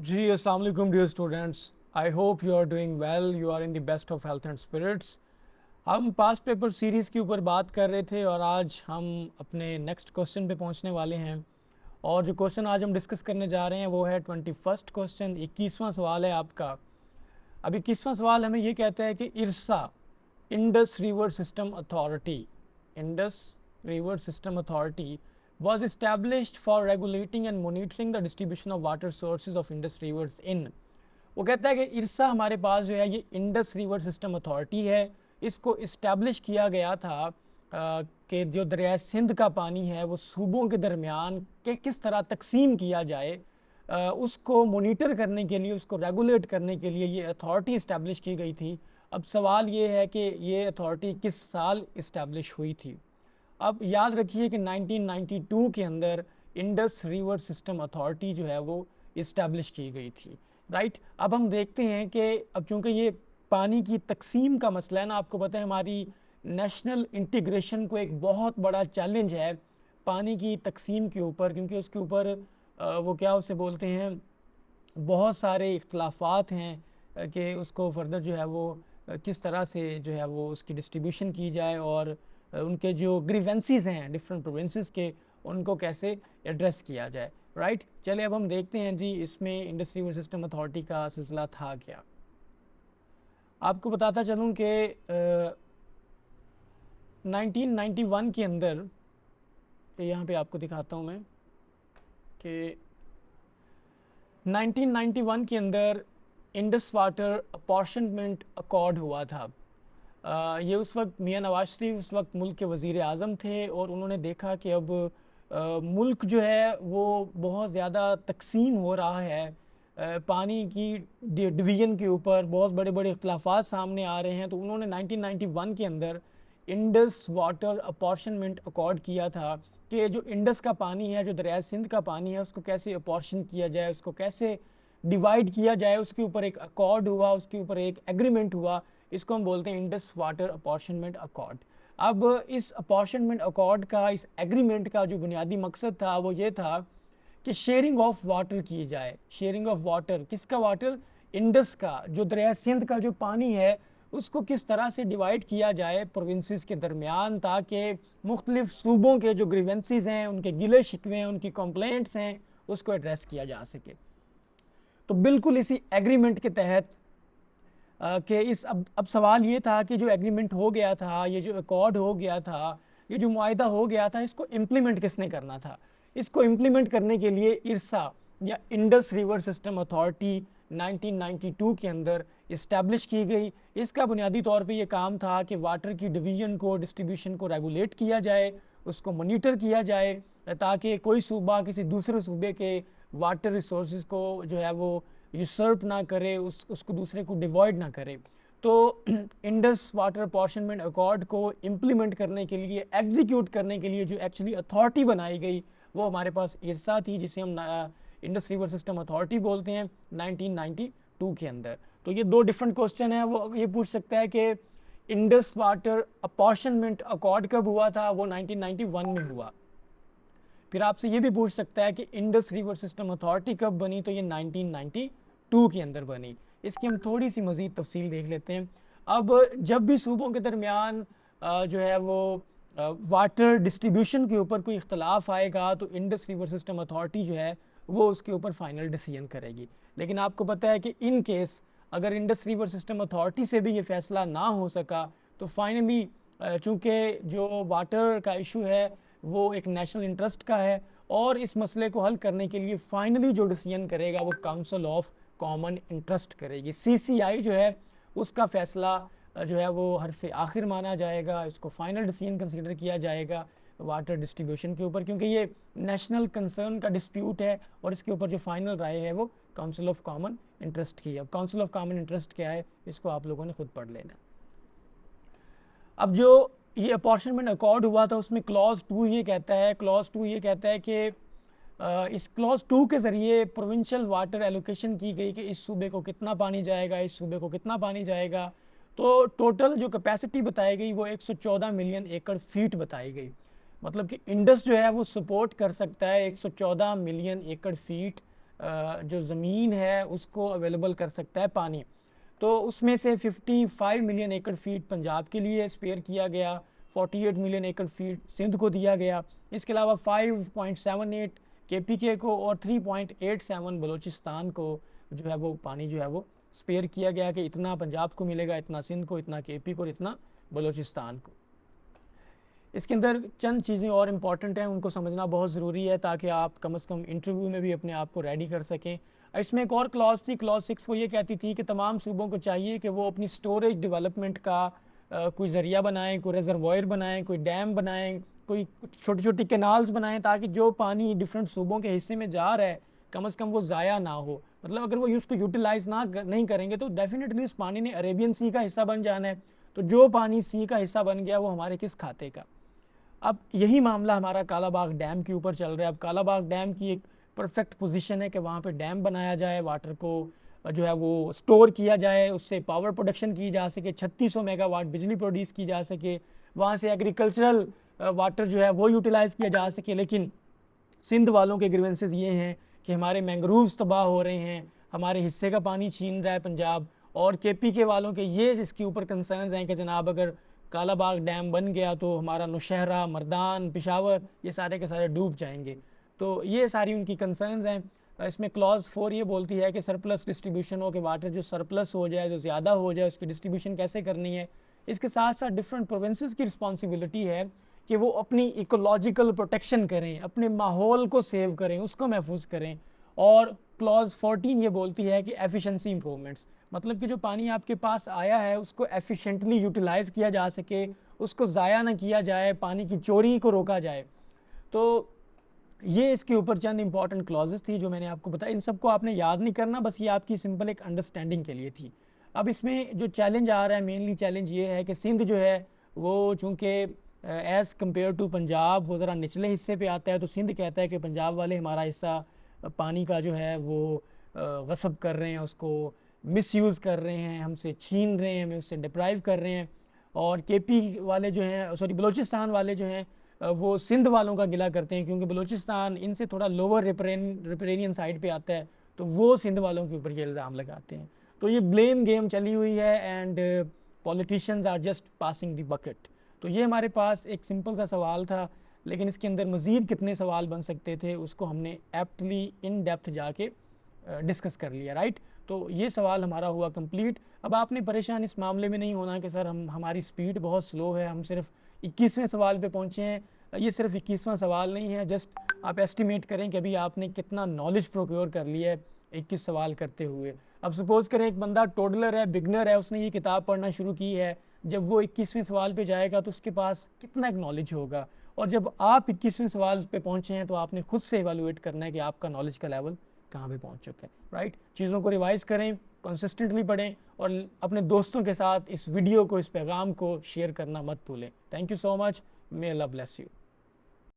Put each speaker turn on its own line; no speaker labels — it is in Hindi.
जी अस्सलाम वालेकुम dear students, I hope you are doing well, you are in the best of health and spirits. हम पास्ट पेपर सीरीज़ के ऊपर बात कर रहे थे और आज हम अपने नेक्स्ट क्वेश्चन पे पहुंचने वाले हैं। और जो क्वेश्चन आज हम डिस्कस करने जा रहे हैं वो है 21st क्वेश्चन, 21वां सवाल है आपका। अब 21वां सवाल हमें ये कहता है कि IRSA, Indus river system authority, Indus river system authority was established for regulating and monitoring the distribution of water sources of Indus rivers in। वो कहता है कि इरसा हमारे पास जो है ये इंडस रिवर सिस्टम अथॉरिटी है, इसको इस्टेब्लिश किया गया था कि जो दरिया सिंध का पानी है वो सूबों के दरमियान के किस तरह तकसीम किया जाए, उसको मोनीटर करने के लिए, उसको रेगुलेट करने के लिए ये अथॉरिटी इस्टेब्लिश की गई थी। अब सवाल ये है कि ये अथॉरिटी किस साल इस्टेब्लिश हुई थी। अब याद रखिए कि 1992 के अंदर इंडस रिवर सिस्टम अथॉरिटी जो है वो इस्टेब्लिश की गई थी, राइट। अब हम देखते हैं कि अब चूंकि ये पानी की तकसीम का मसला है ना, आपको पता है हमारी नेशनल इंटीग्रेशन को एक बहुत बड़ा चैलेंज है पानी की तकसीम के ऊपर, क्योंकि उसके ऊपर वो क्या उसे बोलते हैं, बहुत सारे इख्तलाफात हैं कि उसको फर्दर जो है वो किस तरह से जो है वो उसकी डिस्ट्रीब्यूशन की जाए और उनके जो ग्रीवेंसीज हैं डिफरेंट प्रोविंसेस के, उनको कैसे एड्रेस किया जाए, राइट। चलिए अब हम देखते हैं जी इसमें इंडस रिवर सिस्टम अथॉरिटी का सिलसिला था क्या। आपको बताता चलूँ कि 1991 के अंदर, यहाँ पे आपको दिखाता हूँ मैं कि 1991 के अंदर इंडस वाटर अपॉर्शनमेंट अकॉर्ड हुआ था। ये उस वक्त मियाँ नवाज शरीफ उस वक्त मुल्क के वज़ीर आज़म थे और उन्होंने देखा कि अब मुल्क जो है वो बहुत ज़्यादा तकसीम हो रहा है, पानी की डिवीज़न के ऊपर बहुत बड़े बड़े इख्तलाफात सामने आ रहे हैं। तो उन्होंने 1991 के अंदर इंडस वाटर अपॉर्शनमेंट अकॉर्ड किया था कि जो इंडस का पानी है, जो दरिया सिंध का पानी है, उसको कैसे अपॉर्शन किया जाए, उसको कैसे डिवाइड किया जाए, उसके ऊपर एक अकॉर्ड हुआ, उसके ऊपर एक एग्रीमेंट हुआ। इसको हम बोलते हैं इंडस वाटर अपॉर्शनमेंट अकॉर्ड। अब इस अपॉर्शनमेंट अकॉर्ड का, इस एग्रीमेंट का जो बुनियादी मकसद था वो ये था कि शेयरिंग ऑफ वाटर की जाए। शेयरिंग ऑफ वाटर, किसका वाटर? इंडस का, जो दरिया सिंध का जो पानी है उसको किस तरह से डिवाइड किया जाए प्रोविंसेस के दरमियान, ताकि मुख्तलिफ सूबों के जो ग्रीवेंसीज हैं, उनके गिले शिकवे हैं, उनकी कंप्लेंट्स हैं, उसको एड्रेस किया जा सके। तो बिल्कुल इसी एग्रीमेंट के तहत कि इस अब सवाल ये था कि जो एग्रीमेंट हो गया था, ये जो अकॉर्ड हो गया था, ये जो मुआहिदा हो गया था, इसको इम्प्लीमेंट किसने करना था। इसको इम्प्लीमेंट करने के लिए इरसा या इंडस रिवर सिस्टम अथॉरिटी 1992 के अंदर इस्टेब्लिश की गई। इसका बुनियादी तौर पे ये काम था कि वाटर की डिवीजन को, डिस्ट्रीब्यूशन को रेगुलेट किया जाए, उसको मॉनिटर किया जाए, ताकि कोई सूबा किसी दूसरे सूबे के वाटर रिसोर्स को जो है वो यूसर्प ना करे, उसको दूसरे को डिवॉइड ना करे। तो इंडस वाटर अपॉर्शनमेंट अकॉर्ड को इम्प्लीमेंट करने के लिए, एग्जीक्यूट करने के लिए जो एक्चुअली अथॉरिटी बनाई गई वो हमारे पास इरसा थी, जिसे हम इंडस रिवर सिस्टम अथॉरिटी बोलते हैं 1992 के अंदर। तो ये दो डिफरेंट क्वेश्चन है। वो ये पूछ सकता है कि इंडस वाटर अपॉर्शनमेंट अकॉर्ड कब हुआ था, वो 1991 में हुआ। फिर आपसे ये भी पूछ सकता है कि इंडस रिवर सिस्टम अथॉरिटी कब बनी, तो ये 1992 के अंदर बनी। इसकी हम थोड़ी सी मज़ीद तफसील देख लेते हैं। अब जब भी सूबों के दरमियान जो है वो वाटर डिस्ट्रीब्यूशन के ऊपर कोई इख्तलाफ आएगा तो इंडस रिवर सिस्टम अथॉरिटी जो है वो उसके ऊपर फाइनल डिसीजन करेगी। लेकिन आपको पता है कि इन केस अगर इंडस रिवर सिस्टम अथॉरिटी से भी ये फैसला ना हो सका तो फाइनली, चूँकि जो वाटर का इशू है वो एक नेशनल इंटरेस्ट का है और इस मसले को हल करने के लिए फाइनली जो डिसीजन करेगा वो काउंसिल ऑफ कॉमन इंटरेस्ट करेगी। सीसीआई जो है उसका फैसला जो है वो हरफ आखिर माना जाएगा, इसको फाइनल डिसीजन कंसीडर किया जाएगा वाटर डिस्ट्रीब्यूशन के ऊपर, क्योंकि ये नेशनल कंसर्न का डिस्प्यूट है और इसके ऊपर जो फाइनल राय है वो काउंसिल ऑफ कॉमन इंटरेस्ट की है। अब काउंसिल ऑफ कॉमन इंटरेस्ट क्या है इसको आप लोगों ने खुद पढ़ लेना। अब जो ये अपॉर्शनमेंट अकॉर्ड हुआ था उसमें क्लॉज 2 ये कहता है, क्लॉज 2 ये कहता है कि इस क्लॉज 2 के ज़रिए प्रोविंशियल वाटर एलोकेशन की गई कि इस सूबे को कितना पानी जाएगा, इस सूबे को कितना पानी जाएगा। तो टोटल जो कैपेसिटी बताई गई वो 114 मिलियन एकड़ फीट बताई गई। मतलब कि इंडस जो है वो सपोर्ट कर सकता है 114 मिलियन एकड़ फीट जो ज़मीन है उसको अवेलेबल कर सकता है पानी। तो उसमें से 55 मिलियन एकड़ फीट पंजाब के लिए स्पेयर किया गया, 48 मिलियन एकड़ फीट सिंध को दिया गया, इसके अलावा 5.78 KPK को और 3.87 बलूचिस्तान को जो है वो पानी जो है वो स्पेयर किया गया कि इतना पंजाब को मिलेगा, इतना सिंध को, इतना KP को और इतना बलूचिस्तान को। इसके अंदर चंद चीज़ें और इम्पॉर्टेंट हैं, उनको समझना बहुत ज़रूरी है ताकि आप कम से कम इंटरव्यू में भी अपने आप को रेडी कर सकें। इसमें एक और क्लॉज थी, क्लॉज 6, वो ये कहती थी कि तमाम सूबों को चाहिए कि वो अपनी स्टोरेज डेवलपमेंट का कोई ज़रिया बनाएं, कोई रिजर्वायर बनाएं, कोई डैम बनाएं, कोई छोटी छोटी कैनाल्स बनाएं, ताकि जो पानी डिफरेंट सूबों के हिस्से में जा रहा है कम से कम वो ज़ाया ना हो। मतलब अगर वो उसको यूटिलाइज़ नहीं करेंगे तो डेफिनेटली उस पानी ने अरेबियन सी का हिस्सा बन जाना है। तो जो पानी सी का हिस्सा बन गया वो हमारे किस खाते का। अब यही मामला हमारा कालाबाग डैम के ऊपर चल रहा है। अब कालाबाग डैम की एक परफेक्ट पोजीशन है कि वहाँ पे डैम बनाया जाए, वाटर को जो है वो स्टोर किया जाए, उससे पावर प्रोडक्शन की जा सके, 3600 मेगावाट बिजली प्रोड्यूस की जा सके, वहाँ से एग्रीकल्चरल वाटर जो है वो यूटिलाइज़ किया जा सके। लेकिन सिंध वालों के ग्रीवेंसेस ये हैं कि हमारे मैंग्रोव्स तबाह हो रहे हैं, हमारे हिस्से का पानी छीन रहा है पंजाब, और KPK वालों के ये इसके ऊपर कंसर्न्स हैं कि जनाब अगर कालाबाग डैम बन गया तो हमारा नौशहरा, मर्दान, पेशावर ये सारे के सारे डूब जाएंगे। तो ये सारी उनकी कंसर्न्स हैं। इसमें क्लॉज 4 ये बोलती है कि सरप्लस डिस्ट्रीब्यूशन हो, कि वाटर जो सरप्लस हो जाए, जो ज़्यादा हो जाए, उसकी डिस्ट्रीब्यूशन कैसे करनी है। इसके साथ साथ डिफरेंट प्रोविंसेस की रिस्पॉन्सिबिलिटी है कि वो अपनी इकोलॉजिकल प्रोटेक्शन करें, अपने माहौल को सेव करें, उसको महफूज करें। और क्लॉज 14 ये बोलती है कि एफिशिएंसी इंप्रूवमेंट्स, मतलब कि जो पानी आपके पास आया है उसको एफिशिएंटली यूटिलाइज़ किया जा सके, उसको ज़ाया ना किया जाए, पानी की चोरी को रोका जाए। तो ये इसके ऊपर चंद इंपॉर्टेंट क्लॉजेस थी जो मैंने आपको बताया। इन सबको आपने याद नहीं करना, बस ये आपकी सिंपल एक अंडरस्टैंडिंग के लिए थी। अब इसमें जो चैलेंज आ रहा है, मेनली चैलेंज ये है कि सिंध जो है वो चूँकि एज़ कम्पेयर टू पंजाब वो ज़रा निचले हिस्से पे आता है, तो सिंध कहता है कि पंजाब वाले हमारा हिस्सा पानी का जो है वो गसब कर रहे हैं, उसको मिसयूज़ कर रहे हैं, हमसे छीन रहे हैं, हमें उससे डिप्राइव कर रहे हैं। और KP वाले जो हैं, सॉरी बलूचिस्तान वाले जो हैं वो सिंध वालों का गिला करते हैं, क्योंकि बलूचिस्तान इनसे थोड़ा लोअर रिपेरेनियन साइड पे आता है, तो वो सिंध वालों के ऊपर ये इल्ज़ाम लगाते हैं। तो ये ब्लेम गेम चली हुई है and politicians are just passing the bucket. तो ये हमारे पास एक सिंपल सा सवाल था, लेकिन इसके अंदर मज़ीद कितने सवाल बन सकते थे उसको हमने एप्टली इन डेप्थ जाके डिस्कस कर लिया, राइट। तो ये सवाल हमारा हुआ कंप्लीट। अब आपने परेशान इस मामले में नहीं होना कि सर हमारी स्पीड बहुत स्लो है, हम सिर्फ 21वें सवाल पे पहुँचे हैं। ये सिर्फ 21वां सवाल नहीं है, जस्ट आप एस्टिमेट करें कि अभी आपने कितना नॉलेज प्रोक्योर कर लिया है 21 सवाल करते हुए। अब सपोज़ करें एक बंदा टोडलर है, बिगनर है, उसने ये किताब पढ़ना शुरू की है, जब वो 21वें सवाल पे जाएगा तो उसके पास कितना एक नॉलेज होगा। और जब आप 21वें सवाल पे पहुँचे हैं तो आपने खुद से इवैल्यूएट करना है कि आपका नॉलेज का लेवल कहाँ पे पहुँच चुका है, राइट। चीज़ों को रिवाइज़ करें, कंसिस्टेंटली पढ़ें और अपने दोस्तों के साथ इस वीडियो को, इस पैगाम को शेयर करना मत भूलें। Thank you so much, may Allah bless you.